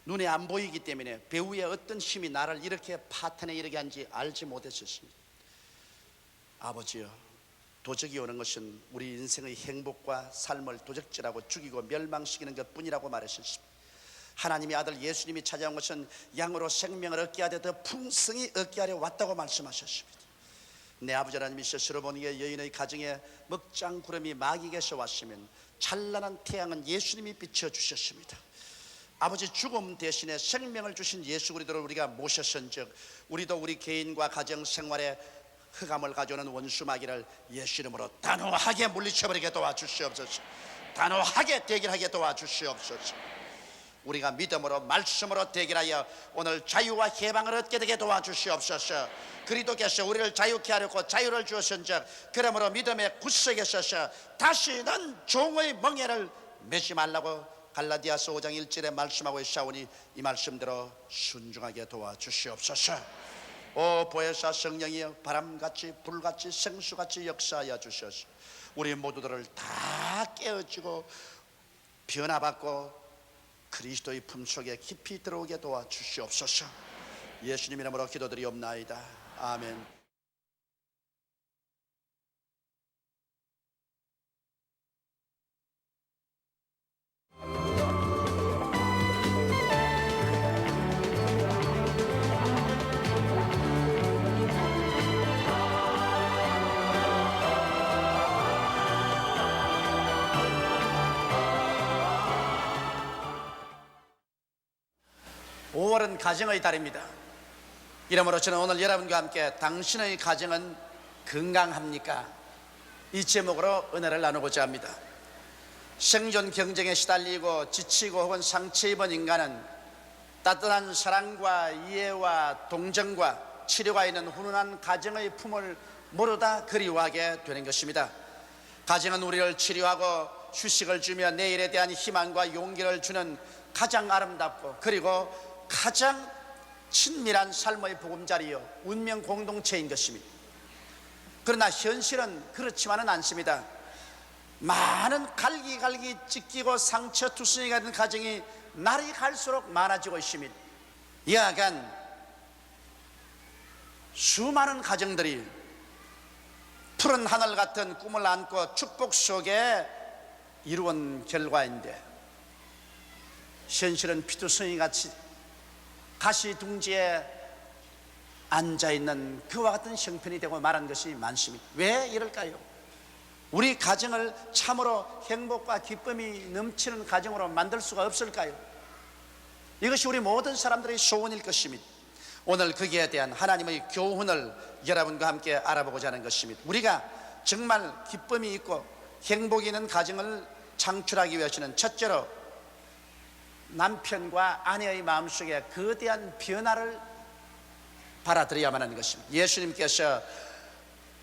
눈에 안 보이기 때문에 배우의 어떤 힘이 나를 이렇게 파탄에 이르게 한지 알지 못했었습니다. 아버지여, 도적이 오는 것은 우리 인생의 행복과 삶을 도적질하고 죽이고 멸망시키는 것 뿐이라고 말하셨습니다. 하나님의 아들 예수님이 찾아온 것은 양으로 생명을 얻게 하되 더 풍성히 얻게 하려 왔다고 말씀하셨습니다. 내 아버지 하나님이 스스로 보니에 여인의 가정에 먹장 구름이 마귀에게서 왔으면 찬란한 태양은 예수님이 비춰주셨습니다. 아버지, 죽음 대신에 생명을 주신 예수 그리스도를 우리가 모셨은즉 우리도 우리 개인과 가정 생활에 흑암을 가져오는 원수 마귀를 예수 이름으로 단호하게 물리쳐버리게 도와주시옵소서. 단호하게 대결하게 도와주시옵소서. 우리가 믿음으로 말씀으로 대결하여 오늘 자유와 해방을 얻게 되게 도와주시옵소서. 그리스도께서 우리를 자유케 하려고 자유를 주었은즉 그러므로 믿음의 굳세게 서서 다시는 종의 멍에를 매지 말라고 갈라디아서 5장 1절에 말씀하고 있사오니 이 말씀대로 순종하게 도와주시옵소서. 오 보혜사 성령이여, 바람같이 불같이 생수같이 역사하여 주셔서 우리 모두들을 다 깨어지고 변화받고 그리스도의 품속에 깊이 들어오게 도와주시옵소서. 예수님 이름으로 기도드리옵나이다. 아멘. (5월은) 가정의 달입니다. 이러므로 저는 오늘 여러분과 함께 당신의 가정은 건강합니까? 이 제목으로 은혜를 나누고자 합니다. 생존 경쟁에 시달리고 지치고 혹은 상처 입은 인간은 따뜻한 사랑과 이해와 동정과 치료가 있는 훈훈한 가정의 품을 모르다 그리워하게 되는 것입니다. 가정은 우리를 치료하고 휴식을 주며 내일에 대한 희망과 용기를 주는 가장 아름답고 그리고 가장 친밀한 삶의 보금자리요 운명 공동체인 것입니다. 그러나 현실은 그렇지만은 않습니다. 많은 갈기갈기 찢기고 상처투성이가 된 가정이 날이 갈수록 많아지고 있습니다. 이하간 수많은 가정들이 푸른 하늘 같은 꿈을 안고 축복 속에 이루은 결과인데 현실은 피투성이같이 가시둥지에 앉아있는 그와 같은 형편이 되고 말한 것이 많습니다. 왜 이럴까요? 우리 가정을 참으로 행복과 기쁨이 넘치는 가정으로 만들 수가 없을까요? 이것이 우리 모든 사람들의 소원일 것입니다. 오늘 거기에 대한 하나님의 교훈을 여러분과 함께 알아보고자 하는 것입니다. 우리가 정말 기쁨이 있고 행복이 있는 가정을 창출하기 위해서는 첫째로 남편과 아내의 마음속에 거대한 변화를 받아들여야만 하는 것입니다. 예수님께서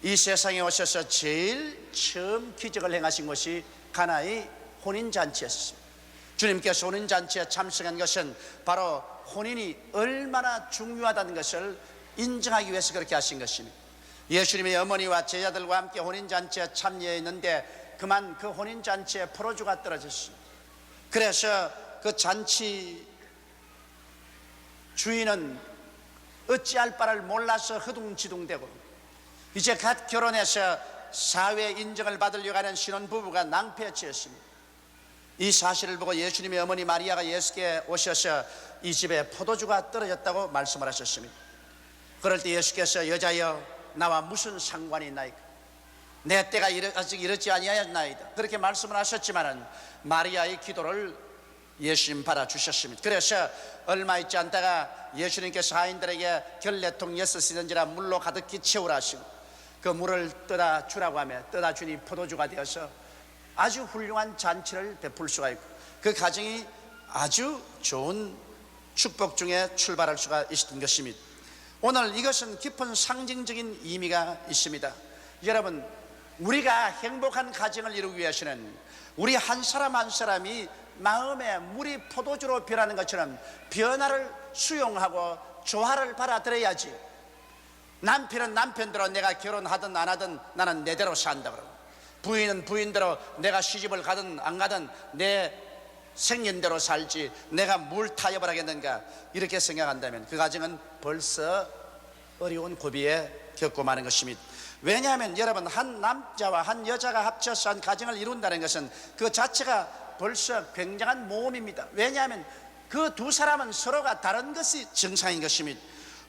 이 세상에 오셔서 제일 처음 기적을 행하신 것이 가나의 혼인잔치였습니다. 주님께서 혼인잔치에 참석한 것은 바로 혼인이 얼마나 중요하다는 것을 인정하기 위해서 그렇게 하신 것입니다. 예수님의 어머니와 제자들과 함께 혼인잔치에 참여했는데 그만 그 혼인잔치에 포도주가 떨어졌습니다. 그래서 그 잔치 주인은 어찌할 바를 몰라서 허둥지둥대고 이제 갓 결혼해서 사회 인정을 받으려고 하는 신혼부부가 낭패에 치였습니다. 이 사실을 보고 예수님의 어머니 마리아가 예수께 오셔서 이 집에 포도주가 떨어졌다고 말씀을 하셨습니다. 그럴 때 예수께서 여자여 나와 무슨 상관이 있나이까? 내 때가 아직 이르지 아니하였나이다. 그렇게 말씀을 하셨지만은 마리아의 기도를 예수님 받아주셨습니다. 그래서 얼마 있지 않다가 예수님께서 하인들에게 결례통 6이든지라 물로 가득히 채우라 하시고 그 물을 떠다 주라고 하며 떠다 주니 포도주가 되어서 아주 훌륭한 잔치를 베풀 수가 있고 그 가정이 아주 좋은 축복 중에 출발할 수가 있었던 것입니다. 오늘 이것은 깊은 상징적인 의미가 있습니다. 여러분, 우리가 행복한 가정을 이루기 위해서는 우리 한 사람 한 사람이 마음에 물이 포도주로 변하는 것처럼 변화를 수용하고 조화를 받아들여야지. 남편은 남편대로 내가 결혼하든 안 하든 나는 내대로 산다 그러고 부인은 부인대로 내가 시집을 가든 안 가든 내 생긴 대로 살지 내가 뭘 타협을 하겠는가 이렇게 생각한다면 그 가정은 벌써 어려운 고비에 겪고 마는 것입니다. 왜냐하면 여러분, 한 남자와 한 여자가 합쳐서 한 가정을 이룬다는 것은 그 자체가 벌써 굉장한 모험입니다. 왜냐하면 그 두 사람은 서로가 다른 것이 정상인 것입니다.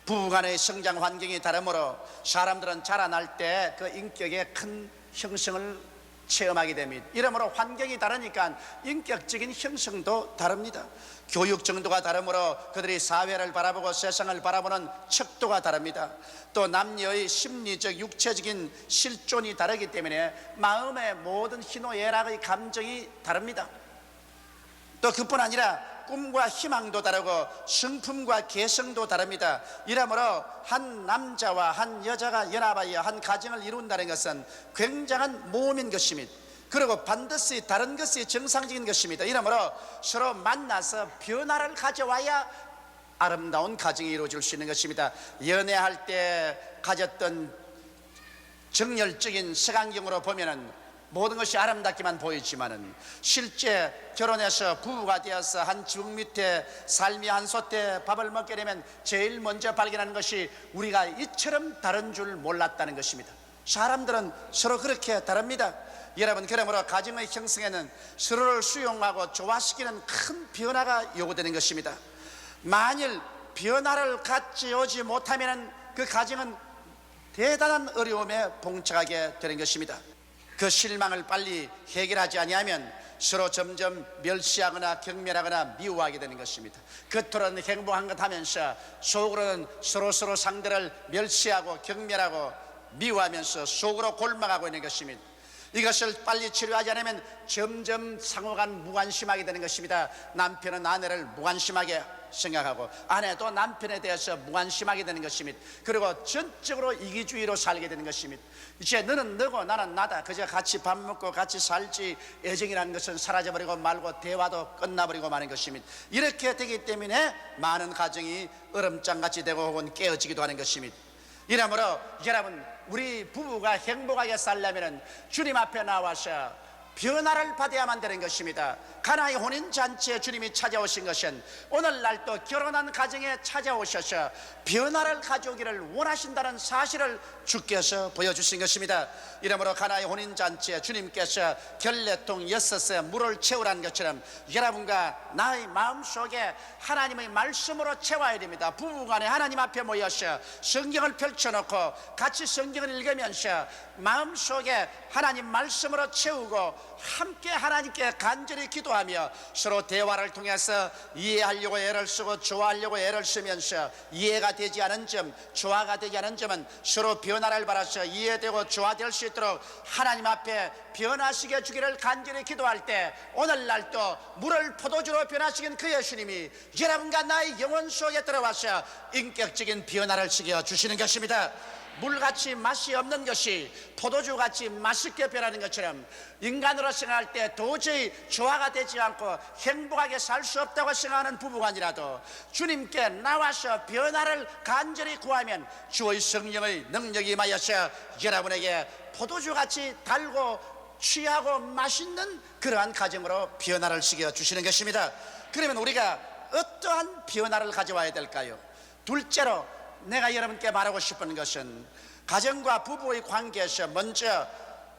부부간의 성장 환경이 다르므로 사람들은 자라날 때 그 인격의 큰 형성을 체험하게 됩니다. 이러므로 환경이 다르니까 인격적인 형성도 다릅니다. 교육 정도가 다르므로 그들이 사회를 바라보고 세상을 바라보는 척도가 다릅니다. 또 남녀의 심리적 육체적인 실존이 다르기 때문에 마음의 모든 희노애락의 감정이 다릅니다. 또 그뿐 아니라 꿈과 희망도 다르고 성품과 개성도 다릅니다. 이러므로 한 남자와 한 여자가 연합하여 한 가정을 이룬다는 것은 굉장한 모험인 것입니다. 그리고 반드시 다른 것이 정상적인 것입니다. 이러므로 서로 만나서 변화를 가져와야 아름다운 가정이 이루어질 수 있는 것입니다. 연애할 때 가졌던 정열적인 색안경으로 보면은 모든 것이 아름답기만 보이지만은 실제 결혼해서 부부가 되어서 한 지붕 밑에 삶이 한 솥에 밥을 먹게 되면 제일 먼저 발견하는 것이 우리가 이처럼 다른 줄 몰랐다는 것입니다. 사람들은 서로 그렇게 다릅니다. 여러분, 그러므로 가정의 형성에는 서로를 수용하고 조화시키는 큰 변화가 요구되는 것입니다. 만일 변화를 가져오지 못하면 그 가정은 대단한 어려움에 봉착하게 되는 것입니다. 그 실망을 빨리 해결하지 아니하면 서로 점점 멸시하거나 경멸하거나 미워하게 되는 것입니다. 겉으로는 행복한 것 하면서 속으로는 서로 상대를 멸시하고 경멸하고 미워하면서 속으로 골망하고 있는 것입니다. 이것을 빨리 치료하지 않으면 점점 상호간 무관심하게 되는 것입니다. 남편은 아내를 무관심하게 생각하고 아내도 남편에 대해서 무관심하게 되는 것입니다. 그리고 전적으로 이기주의로 살게 되는 것입니다. 이제 너는 너고 나는 나다, 그저 같이 밥 먹고 같이 살지 애정이라는 것은 사라져버리고 말고 대화도 끝나버리고 마는 것입니다. 이렇게 되기 때문에 많은 가정이 얼음장같이 되고 혹은 깨어지기도 하는 것입니다. 이러므로 여러분, 우리 부부가 행복하게 살려면 주님 앞에 나와서 변화를 받아야만 되는 것입니다. 가나의 혼인잔치에 주님이 찾아오신 것은 오늘날 또 결혼한 가정에 찾아오셔서 변화를 가져오기를 원하신다는 사실을 주께서 보여주신 것입니다. 이러므로 가나의 혼인잔치에 주님께서 결례통 6에 물을 채우라는 것처럼 여러분과 나의 마음속에 하나님의 말씀으로 채워야 됩니다. 부부간에 하나님 앞에 모여서 성경을 펼쳐놓고 같이 성경을 읽으면서 마음속에 하나님 말씀으로 채우고 함께 하나님께 간절히 기도하며 서로 대화를 통해서 이해하려고 애를 쓰고 좋아하려고 애를 쓰면서 이해가 되지 않은 점, 조화가 되지 않은 점은 서로 변화를 바라서 이해되고 조화될 수 있도록 하나님 앞에 변화시켜 주기를 간절히 기도할 때 오늘날 또 물을 포도주로 변화시킨 그 예수님이 여러분과 나의 영혼 속에 들어와서 인격적인 변화를 시켜 주시는 것입니다. 물같이 맛이 없는 것이 포도주같이 맛있게 변하는 것처럼 인간으로 생각할 때 도저히 조화가 되지 않고 행복하게 살 수 없다고 생각하는 부부간이라도 주님께 나와서 변화를 간절히 구하면 주의 성령의 능력이 임하여서 여러분에게 포도주같이 달고 취하고 맛있는 그러한 가정으로 변화를 시켜 주시는 것입니다. 그러면 우리가 어떠한 변화를 가져와야 될까요? 둘째로 내가 여러분께 말하고 싶은 것은 가정과 부부의 관계에서 먼저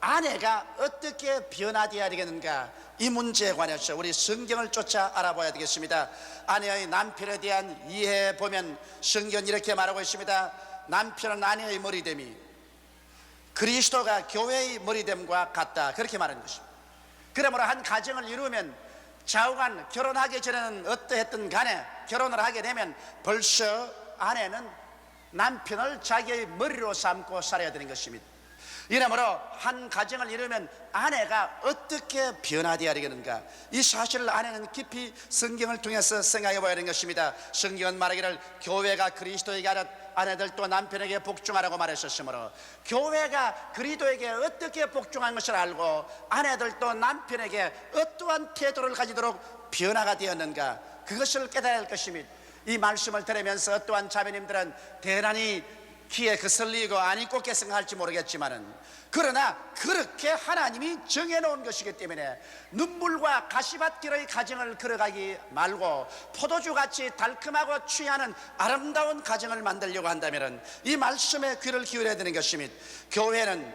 아내가 어떻게 변화되어야 되겠는가, 이 문제에 관해서 우리 성경을 쫓아 알아봐야 되겠습니다. 아내의 남편에 대한 이해에 보면 성경은 이렇게 말하고 있습니다. 남편은 아내의 머리됨이 그리스도가 교회의 머리됨과 같다, 그렇게 말하는 것입니다. 그러므로 한 가정을 이루면 좌우간 결혼하기 전에는 어떠했든 간에 결혼을 하게 되면 벌써 아내는 남편을 자기의 머리로 삼고 살아야 되는 것입니다. 이러므로 한 가정을 이루면 아내가 어떻게 변화되어야 되겠는가, 이 사실을 아내는 깊이 성경을 통해서 생각해 봐야 되는 것입니다. 성경은 말하기를 교회가 그리스도에게 하듯 아내들도 남편에게 복종하라고 말했었으므로 교회가 그리스도에게 어떻게 복종한 것을 알고 아내들도 남편에게 어떠한 태도를 가지도록 변화가 되었는가, 그것을 깨달아야 할 것입니다. 이 말씀을 들으면서 어떠한 자매님들은 대단히 귀에 거슬리고 안 입고 생각할지 모르겠지만은, 그러나 그렇게 하나님이 정해놓은 것이기 때문에 눈물과 가시밭길의 가정을 걸어가기 말고 포도주같이 달콤하고 취하는 아름다운 가정을 만들려고 한다면 이 말씀에 귀를 기울여야 되는 것입니다. 교회는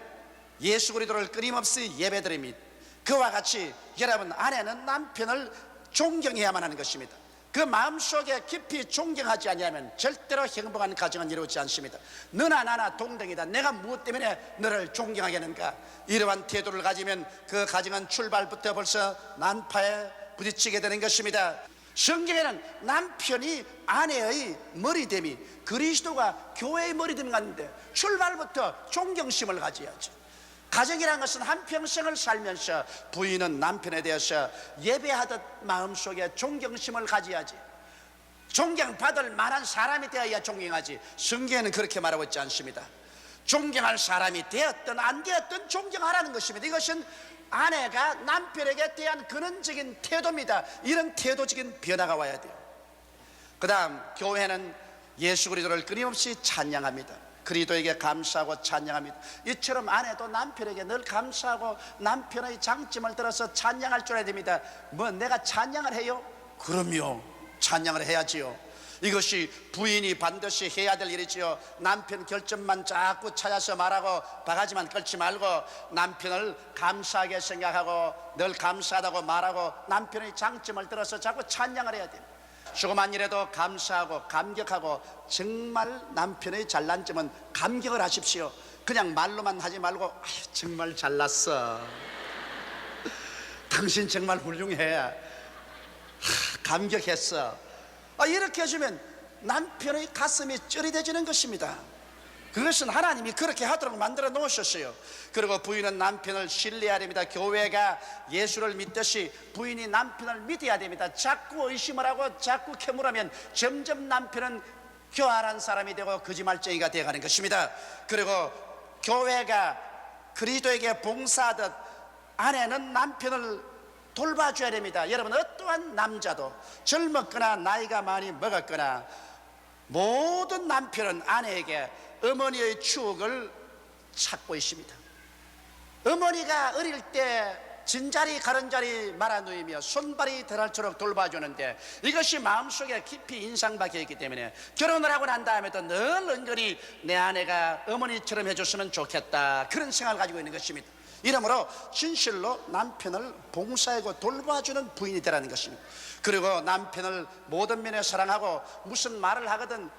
예수 그리스도를 끊임없이 예배드립니다. 그와 같이 여러분, 아내는 남편을 존경해야만 하는 것입니다. 그 마음속에 깊이 존경하지 않으면 절대로 행복한 가정은 이루어지지 않습니다. 너나 나나 동등이다. 내가 무엇 때문에 너를 존경하겠는가? 이러한 태도를 가지면 그 가정은 출발부터 벌써 난파에 부딪히게 되는 것입니다. 성경에는 남편이 아내의 머리됨이 그리스도가 교회의 머리됨 같은데 출발부터 존경심을 가져야죠. 가정이라는 것은 한평생을 살면서 부인은 남편에 대해서 예배하듯 마음속에 존경심을 가져야지. 존경받을 만한 사람이 되어야 존경하지. 성경에는 그렇게 말하고 있지 않습니다. 존경할 사람이 되었든 안 되었든 존경하라는 것입니다. 이것은 아내가 남편에게 대한 근원적인 태도입니다. 이런 태도적인 변화가 와야 돼요. 그 다음, 교회는 예수 그리스도를 끊임없이 찬양합니다. 그리스도에게 감사하고 찬양합니다. 이처럼 아내도 남편에게 늘 감사하고 남편의 장점을 들어서 찬양할 줄 알아야 됩니다. 뭐 내가 찬양을 해요? 그럼요, 찬양을 해야지요. 이것이 부인이 반드시 해야 될 일이지요. 남편 결점만 자꾸 찾아서 말하고 바가지만 끌지 말고 남편을 감사하게 생각하고 늘 감사하다고 말하고 남편의 장점을 들어서 자꾸 찬양을 해야 됩니다. 조그만 일에도 감사하고 감격하고, 정말 남편의 잘난 점은 감격을 하십시오. 그냥 말로만 하지 말고 아유, 정말 잘났어, 당신 정말 훌륭해, 감격했어, 이렇게 해주면 남편의 가슴이 쩌릿해지는 것입니다. 그것은 하나님이 그렇게 하도록 만들어 놓으셨어요. 그리고 부인은 남편을 신뢰해야 됩니다. 교회가 예수를 믿듯이 부인이 남편을 믿어야 됩니다. 자꾸 의심을 하고 자꾸 캐물으면 점점 남편은 교활한 사람이 되고 거짓말쟁이가 되어가는 것입니다. 그리고 교회가 그리스도에게 봉사하듯 아내는 남편을 돌봐줘야 됩니다. 여러분, 어떠한 남자도 젊었거나 나이가 많이 먹었거나 모든 남편은 아내에게 어머니의 추억을 찾고 있습니다. 어머니가 어릴 때 진자리 가른자리 말아누이며 손발이 덜할수록 돌봐주는데 이것이 마음속에 깊이 인상박혀 있기 때문에 결혼을 하고 난 다음에도 늘 은근히 내 아내가 어머니처럼 해줬으면 좋겠다, 그런 생각을 가지고 있는 것입니다. 이러므로 진실로 남편을 봉사하고 돌봐주는 부인이 되라는 것입니다. 그리고 남편을 모든 면에 사랑하고 무슨 말을 하거든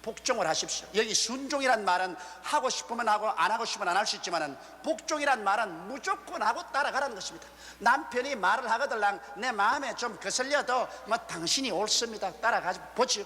복종을 하십시오. 여기 순종이란 말은 하고 싶으면 하고 안 하고 싶으면 안 할 수 있지만 복종이란 말은 무조건 하고 따라가라는 것입니다. 남편이 말을 하거들랑 내 마음에 좀 거슬려도 뭐 당신이 옳습니다, 따라가지 보지요.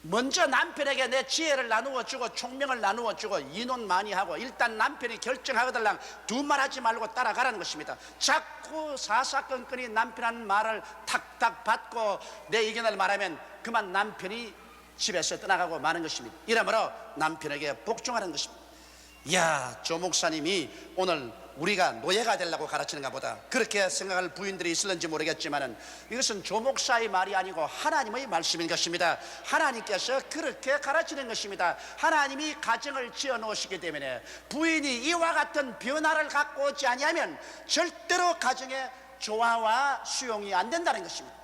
먼저 남편에게 내 지혜를 나누어 주고 총명을 나누어 주고 인원 많이 하고 일단 남편이 결정하거들랑 두말하지 말고 따라가라는 것입니다. 자꾸 사사건건이 남편한 말을 탁탁 받고 내 의견을 말하면 그만 남편이 집에서 떠나가고 마는 것입니다. 이러므로 남편에게 복종하는 것입니다. 이야, 조 목사님이 오늘 우리가 노예가 되려고 가르치는가 보다, 그렇게 생각할 부인들이 있을는지 모르겠지만 이것은 조 목사의 말이 아니고 하나님의 말씀인 것입니다. 하나님께서 그렇게 가르치는 것입니다. 하나님이 가정을 지어 놓으시기 때문에 부인이 이와 같은 변화를 갖고 오지 아니하면 절대로 가정의 조화와 수용이 안 된다는 것입니다.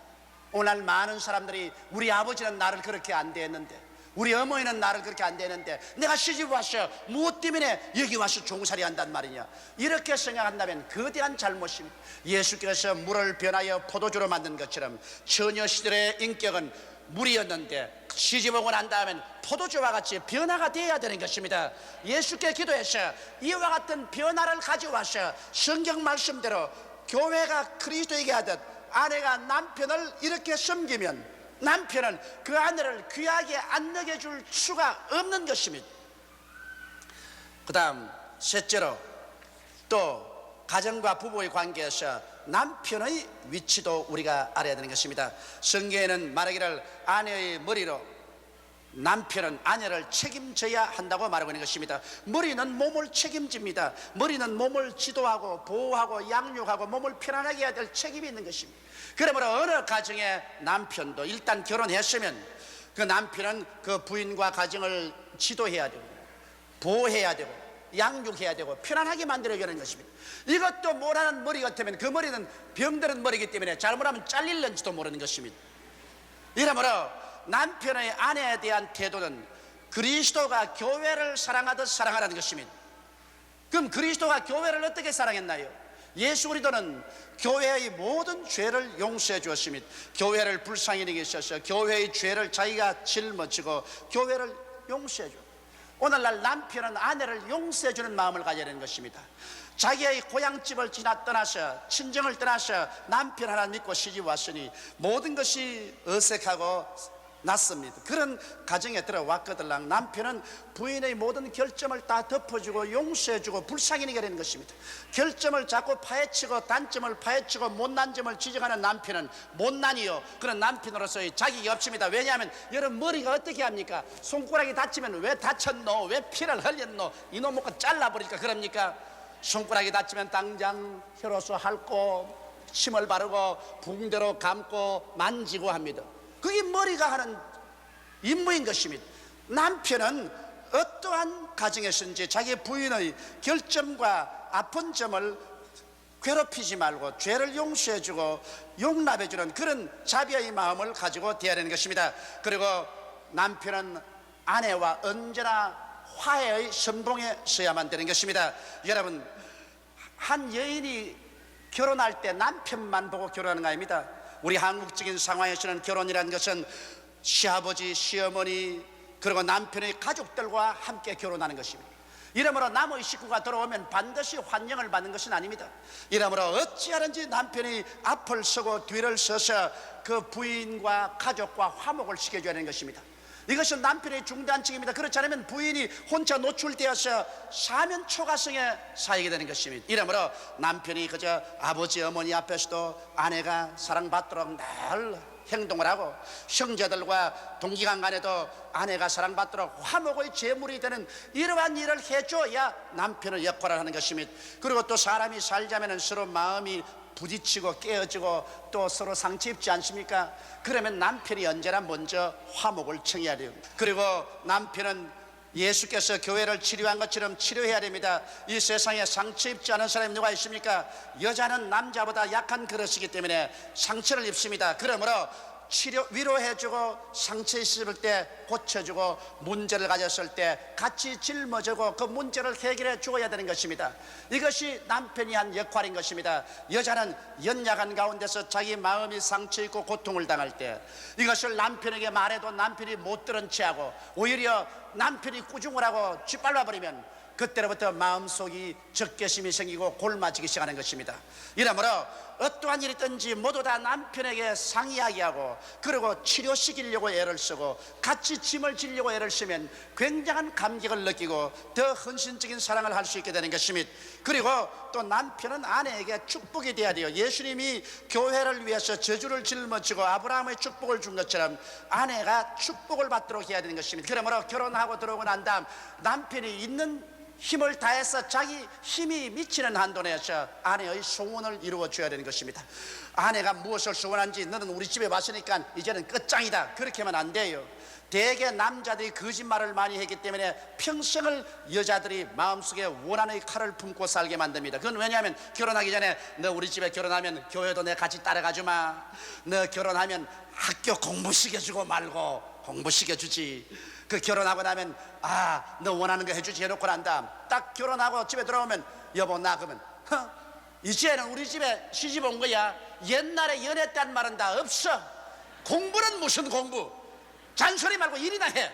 오늘 많은 사람들이 우리 아버지는 나를 그렇게 안 대했는데, 우리 어머니는 나를 그렇게 안 대했는데 내가 시집 와서 무엇 때문에 여기 와서 종살이 한단 말이냐, 이렇게 생각한다면 거대한 잘못입니다. 예수께서 물을 변하여 포도주로 만든 것처럼 처녀 시절의 인격은 물이었는데 시집 오고 난 다음엔 포도주와 같이 변화가 되어야 되는 것입니다. 예수께 기도해서 이와 같은 변화를 가져와서 성경 말씀대로 교회가 그리스도에게 하듯 아내가 남편을 이렇게 섬기면 남편은 그 아내를 귀하게 안 여겨줄 수가 없는 것입니다. 그 다음 셋째로, 또 가정과 부부의 관계에서 남편의 위치도 우리가 알아야 되는 것입니다. 성경에는 말하기를 아내의 머리로 남편은 아내를 책임져야 한다고 말하고 있는 것입니다. 머리는 몸을 책임집니다. 머리는 몸을 지도하고 보호하고 양육하고 몸을 편안하게 해야 될 책임이 있는 것입니다. 그러므로 어느 가정의 남편도 일단 결혼했으면 그 남편은 그 부인과 가정을 지도해야 되고 보호해야 되고 양육해야 되고 편안하게 만들어야 하는 것입니다. 이것도 못하는 머리 같으면 그 머리는 병드는 머리이기 때문에 잘못하면 잘릴는지도 모르는 것입니다. 이러므로 남편의 아내에 대한 태도는 그리스도가 교회를 사랑하듯 사랑하라는 것입니다. 그럼 그리스도가 교회를 어떻게 사랑했나요? 예수 그리스도는 교회의 모든 죄를 용서해 주었습니다. 교회를 불쌍히 여기셔서 교회의 죄를 자기가 짊어지고 교회를 용서해 줘. 오늘날 남편은 아내를 용서해 주는 마음을 가져야 되는 것입니다. 자기의 고향집을 떠나서 친정을 떠나서 남편 하나 믿고 시집 왔으니 모든 것이 어색하고 낫습니다. 그런 가정에 들어왔거들랑 남편은 부인의 모든 결점을 다 덮어주고 용서해주고 불쌍히 여기는 것입니다. 결점을 자꾸 파헤치고 단점을 파헤치고 못난 점을 지적하는 남편은 못난이요, 그런 남편으로서의 자격이 없습니다. 왜냐하면 여러분 머리가 어떻게 합니까? 손가락이 다치면 왜 다쳤노? 왜 피를 흘렸노? 이놈 먹고 잘라버리니까 그럽니까? 손가락이 다치면 당장 혈로서 핥고 침을 바르고 붕대로 감고 만지고 합니다. 그게 머리가 하는 임무인 것입니다. 남편은 어떠한 가정에서든지 자기 부인의 결점과 아픈 점을 괴롭히지 말고 죄를 용서해주고 용납해주는 그런 자비의 마음을 가지고 대해야 하는 것입니다. 그리고 남편은 아내와 언제나 화해의 선봉에 서야만 되는 것입니다. 여러분, 한 여인이 결혼할 때 남편만 보고 결혼하는 거 아닙니다. 우리 한국적인 상황에서는 결혼이라는 것은 시아버지, 시어머니 그리고 남편의 가족들과 함께 결혼하는 것입니다. 이러므로 남의 식구가 들어오면 반드시 환영을 받는 것은 아닙니다. 이러므로 어찌하든지 남편이 앞을 서고 뒤를 서서 그 부인과 가족과 화목을 시켜줘야 하는 것입니다. 이것은 남편의 중대한 책임입니다. 그렇지 않으면 부인이 혼자 노출되어서 사면 초가성에 사이게 되는 것입니다. 이러므로 남편이 그저 아버지 어머니 앞에서도 아내가 사랑받도록 늘 행동을 하고 형제들과 동기간 간에도 아내가 사랑받도록 화목의 제물이 되는 이러한 일을 해줘야 남편의 역할을 하는 것입니다. 그리고 또 사람이 살자면 서로 마음이 부딪히고 깨어지고 또 서로 상처 입지 않습니까? 그러면 남편이 언제나 먼저 화목을 청해야 돼요. 그리고 남편은 예수께서 교회를 치료한 것처럼 치료해야 됩니다. 이 세상에 상처 입지 않은 사람이 누가 있습니까? 여자는 남자보다 약한 그릇이기 때문에 상처를 입습니다. 그러므로 위로해주고 상처 있을 때 고쳐주고 문제를 가졌을 때 같이 짊어지고 그 문제를 해결해 주어야 되는 것입니다. 이것이 남편이 한 역할인 것입니다. 여자는 연약한 가운데서 자기 마음이 상처 있고 고통을 당할 때 이것을 남편에게 말해도 남편이 못 들은 채하고 오히려 남편이 꾸중을 하고 짓밟아 버리면 그때로부터 마음속이 적개심이 생기고 골마지기 시작하는 것입니다. 이러므로 어떠한 일이 있든지 모두 다 남편에게 상이야기하고 그리고 치료시키려고 애를 쓰고 같이 짐을 지려고 애를 쓰면 굉장한 감격을 느끼고 더 헌신적인 사랑을 할 수 있게 되는 것입니다. 그리고 또 남편은 아내에게 축복이 되어야 돼요. 예수님이 교회를 위해서 저주를 짊어지고 아브라함의 축복을 준 것처럼 아내가 축복을 받도록 해야 되는 것입니다. 그러므로 결혼하고 들어오고 난 다음 남편이 있는 힘을 다해서 자기 힘이 미치는 한도 내에서 아내의 소원을 이루어 줘야 되는 것입니다. 아내가 무엇을 소원한지 너는 우리 집에 왔으니까 이제는 끝장이다 그렇게 하면 안 돼요. 대개 남자들이 거짓말을 많이 했기 때문에 평생을 여자들이 마음속에 원한의 칼을 품고 살게 만듭니다. 그건 왜냐하면 결혼하기 전에 너 우리 집에 결혼하면 교회도 내 같이 따라가주마, 너 결혼하면 학교 공부시켜주고 말고 공부시켜주지, 그 결혼하고 나면 너 원하는 거 해주지 해놓고 난 다음 딱 결혼하고 집에 들어오면 여보 나 그러면 이제는 우리 집에 시집 온 거야. 옛날에 연애했다는 말은 다 없어. 공부는 무슨 공부, 잔소리 말고 일이나 해.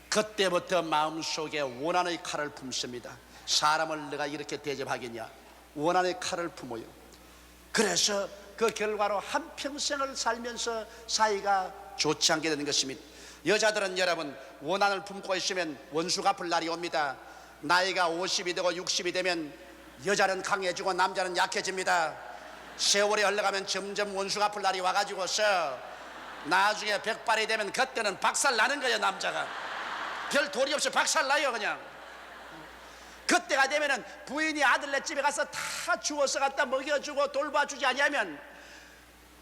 그때부터 마음속에 원한의 칼을 품습니다. 사람을 내가 이렇게 대접하겠냐, 원한의 칼을 품어요. 그래서 그 결과로 한평생을 살면서 사이가 좋지 않게 되는 것입니다. 여자들은 여러분 원한을 품고 있으면 원수 갚을 날이 옵니다. 나이가 50이 되고 60이 되면 여자는 강해지고 남자는 약해집니다. 세월이 흘러가면 점점 원수 갚을 날이 와가지고서 나중에 백발이 되면 그때는 박살 나는 거예요. 남자가 별 도리 없이 박살 나요. 그냥 그때가 되면은 부인이 아들네 집에 가서 다 주워서 갖다 먹여주고 돌봐주지 않으면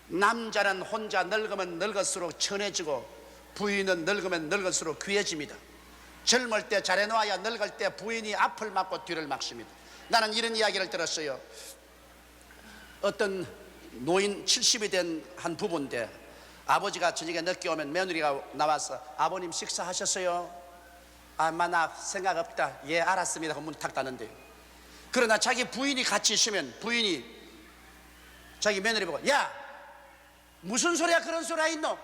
남자는 혼자 늙으면 늙을수록 천해지고 부인은 늙으면 늙을수록 귀해집니다. 젊을 때 잘해놓아야 늙을 때 부인이 앞을 막고 뒤를 막습니다. 나는 이런 이야기를 들었어요. 어떤 노인 70이 된 한 부부인데 아버지가 저녁에 늦게 오면 며느리가 나와서 아버님 식사하셨어요? 아, 나 생각 없다. 예, 알았습니다. 문 탁 닫는데요. 그러나 자기 부인이 같이 있으면 부인이 자기 며느리 보고, 야, 무슨 소리야, 그런 소리가 있노?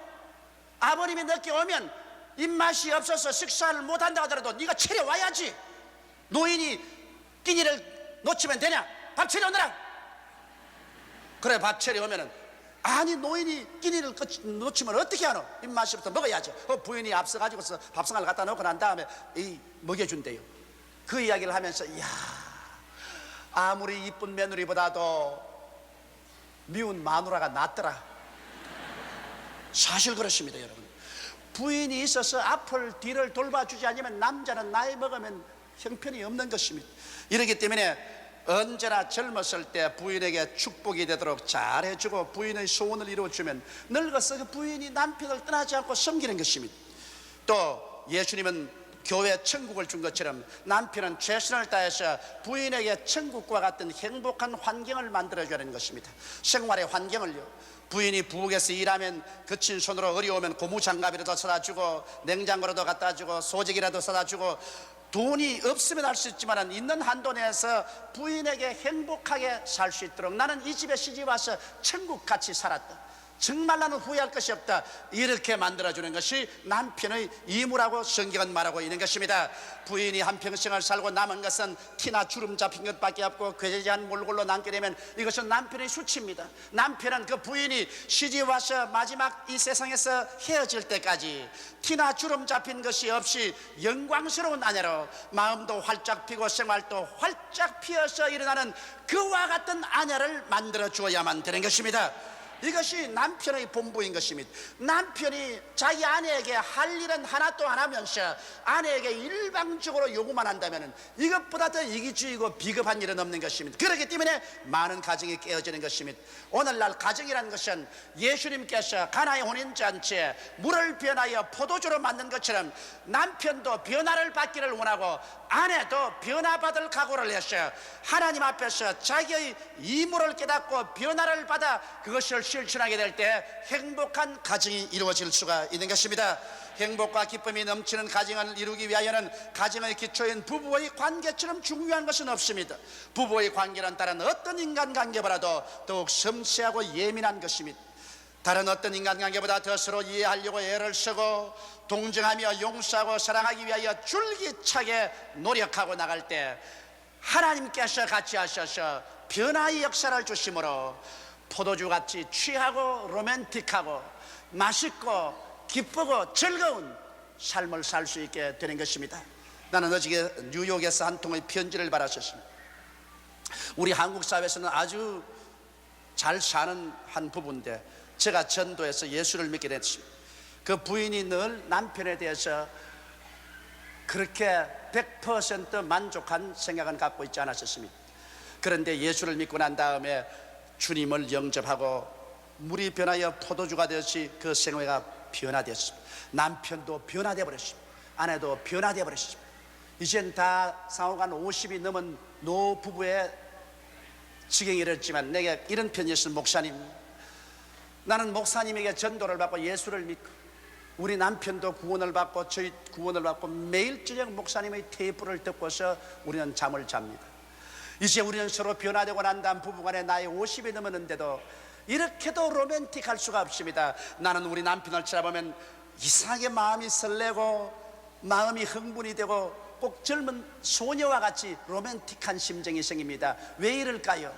아버님이 늦게 오면 입맛이 없어서 식사를 못한다 하더라도 네가 차려와야지. 노인이 끼니를 놓치면 되냐? 밥 차려오느라. 그래, 밥 차려오면은, 아니 노인이 끼니를 놓치면 어떻게 하노? 입맛이 없어 먹어야죠. 부인이 앞서가지고서 밥상을 갖다 놓고 난 다음에 먹여준대요. 그 이야기를 하면서, 이야, 아무리 이쁜 며느리보다도 미운 마누라가 낫더라. 사실 그렇습니다, 여러분. 부인이 있어서 앞을 뒤를 돌봐주지 않으면 남자는 나이 먹으면 형편이 없는 것입니다. 이렇기 때문에 언제나 젊었을 때 부인에게 축복이 되도록 잘해주고 부인의 소원을 이루어주면 늙어서 그 부인이 남편을 떠나지 않고 섬기는 것입니다. 또 예수님은 교회 천국을 준 것처럼 남편은 최선을 다해서 부인에게 천국과 같은 행복한 환경을 만들어주는 것입니다. 생활의 환경을요, 부인이 부엌에서 일하면 거친 손으로 어려우면 고무장갑이라도 사다 주고 냉장고라도 갖다 주고 소재기라도 사다 주고, 돈이 없으면 할 수 있지만 있는 한도 내에서 부인에게 행복하게 살 수 있도록, 나는 이 집에 시집 와서 천국같이 살았다, 정말 나는 후회할 것이 없다, 이렇게 만들어주는 것이 남편의義務라고 성경은 말하고 있는 것입니다. 부인이 한평생을 살고 남은 것은 티나 주름 잡힌 것밖에 없고 괴제한 몰골로 남게 되면 이것은 남편의 수치입니다. 남편은 그 부인이 시집 와서 마지막 이 세상에서 헤어질 때까지 티나 주름 잡힌 것이 없이 영광스러운 아내로 마음도 활짝 피고 생활도 활짝 피어서 일어나는 그와 같은 아내를 만들어 주어야만 되는 것입니다. 이것이 남편의 본부인 것입니다. 남편이 자기 아내에게 할 일은 하나도 안 하면서 아내에게 일방적으로 요구만 한다면 이것보다 더 이기주의고 비겁한 일은 없는 것입니다. 그렇기 때문에 많은 가정이 깨어지는 것입니다. 오늘날 가정이라는 것은 예수님께서 가나의 혼인잔치에 물을 변하여 포도주로 만든 것처럼 남편도 변화를 받기를 원하고 아내도 변화받을 각오를 해서 하나님 앞에서 자기의義務를 깨닫고 변화를 받아 그것을 실천하게 될 때 행복한 가정이 이루어질 수가 있는 것입니다. 행복과 기쁨이 넘치는 가정을 이루기 위하여는 가정의 기초인 부부의 관계처럼 중요한 것은 없습니다. 부부의 관계는 다른 어떤 인간관계보다도 더욱 섬세하고 예민한 것입니다. 다른 어떤 인간관계보다 더 서로 이해하려고 애를 쓰고 동정하며 용서하고 사랑하기 위하여 줄기차게 노력하고 나갈 때 하나님께서 같이 하셔서 변화의 역사를 주심으로 포도주같이 취하고 로맨틱하고 맛있고 기쁘고 즐거운 삶을 살 수 있게 되는 것입니다. 나는 어저께 뉴욕에서 한 통의 편지를 받았었습니다. 우리 한국 사회에서는 아주 잘 사는 한 부부인데 제가 전도해서 예수를 믿게 됐습니다. 그 부인이 늘 남편에 대해서 그렇게 100% 만족한 생각은 갖고 있지 않았었습니다. 그런데 예수를 믿고 난 다음에 주님을 영접하고 물이 변하여 포도주가 되었지 그 생애가 변화되었습니다. 남편도 변화되어 버렸습니다. 아내도 변화되어 버렸습니다. 이젠 다 상호간 50이 넘은 노부부의 지경이 이랬지만 내게 이런 편지였습니다. 목사님, 나는 목사님에게 전도를 받고 예수를 믿고 우리 남편도 구원을 받고 저희 구원을 받고 매일 저녁 목사님의 테이프를 듣고서 우리는 잠을 잡니다. 이제 우리는 서로 변화되고 난 다음 부부간에 나이 50이 넘었는데도 이렇게도 로맨틱할 수가 없습니다. 나는 우리 남편을 쳐다보면 이상하게 마음이 설레고 마음이 흥분이 되고 꼭 젊은 소녀와 같이 로맨틱한 심정이 생깁니다. 왜 이럴까요?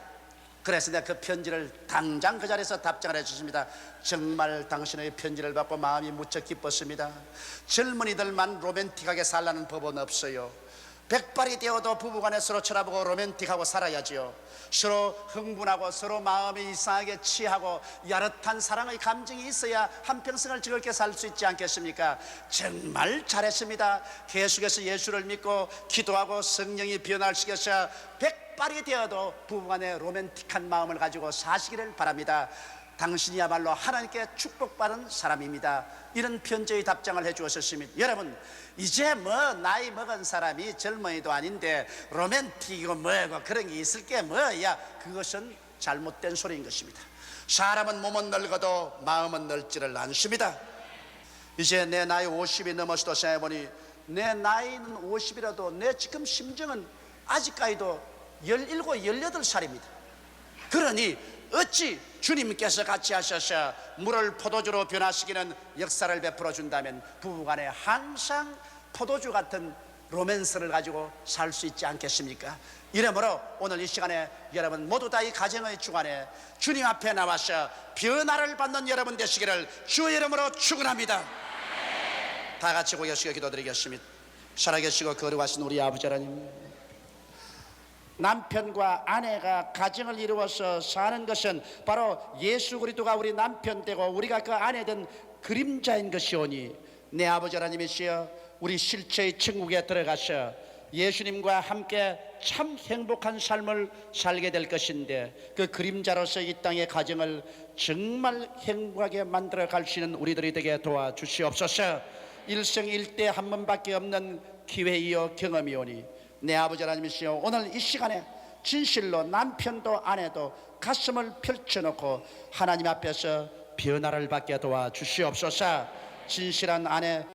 그래서 내가 그 편지를 당장 그 자리에서 답장을 해주십니다. 정말 당신의 편지를 받고 마음이 무척 기뻤습니다. 젊은이들만 로맨틱하게 살라는 법은 없어요. 백발이 되어도 부부간에 서로 쳐다보고 로맨틱하고 살아야지요. 서로 흥분하고 서로 마음이 이상하게 취하고 야릇한 사랑의 감정이 있어야 한평생을 즐겁게 살 수 있지 않겠습니까? 정말 잘했습니다. 계속해서 예수를 믿고 기도하고 성령이 변화시켜서 백발이 되어도 부부간에 로맨틱한 마음을 가지고 사시기를 바랍니다. 당신이야말로 하나님께 축복받은 사람입니다. 이런 편지의 답장을 해주었습니다. 여러분, 이제 뭐 나이 먹은 사람이 젊은이도 아닌데 로맨틱이고 뭐고 그런 게 있을 게 뭐야. 그것은 잘못된 소리인 것입니다. 사람은 몸은 늙어도 마음은 늙지를 않습니다. 이제 내 나이 50이 넘어서도 생각해보니 내 나이는 50이라도 내 지금 심정은 아직까지도 17, 18살입니다. 그러니 어찌 주님께서 같이 하셔서 물을 포도주로 변화시키는 역사를 베풀어 준다면 부부간에 항상 포도주 같은 로맨스를 가지고 살 수 있지 않겠습니까? 이러므로 오늘 이 시간에 여러분 모두 다 이 가정의 주간에 주님 앞에 나와서 변화를 받는 여러분 되시기를 주의 이름으로 축원합니다. 다 같이 고개시켜 기도드리겠습니다. 살아계시고 거룩하신 우리 아버지 하나님, 남편과 아내가 가정을 이루어서 사는 것은 바로 예수 그리스도가 우리 남편 되고 우리가 그 아내 된 그림자인 것이오니 내 아버지 하나님이시여, 우리 실체의 천국에 들어가서 예수님과 함께 참 행복한 삶을 살게 될 것인데, 그 그림자로서 이 땅의 가정을 정말 행복하게 만들어 갈 수 있는 우리들이 되게 도와주시옵소서. 일생일대 한 번밖에 없는 기회이요 경험이오니 내 아버지 하나님이시여, 오늘 이 시간에 진실로 남편도 아내도 가슴을 펼쳐놓고 하나님 앞에서 변화를 받게 도와주시옵소서. 진실한 아내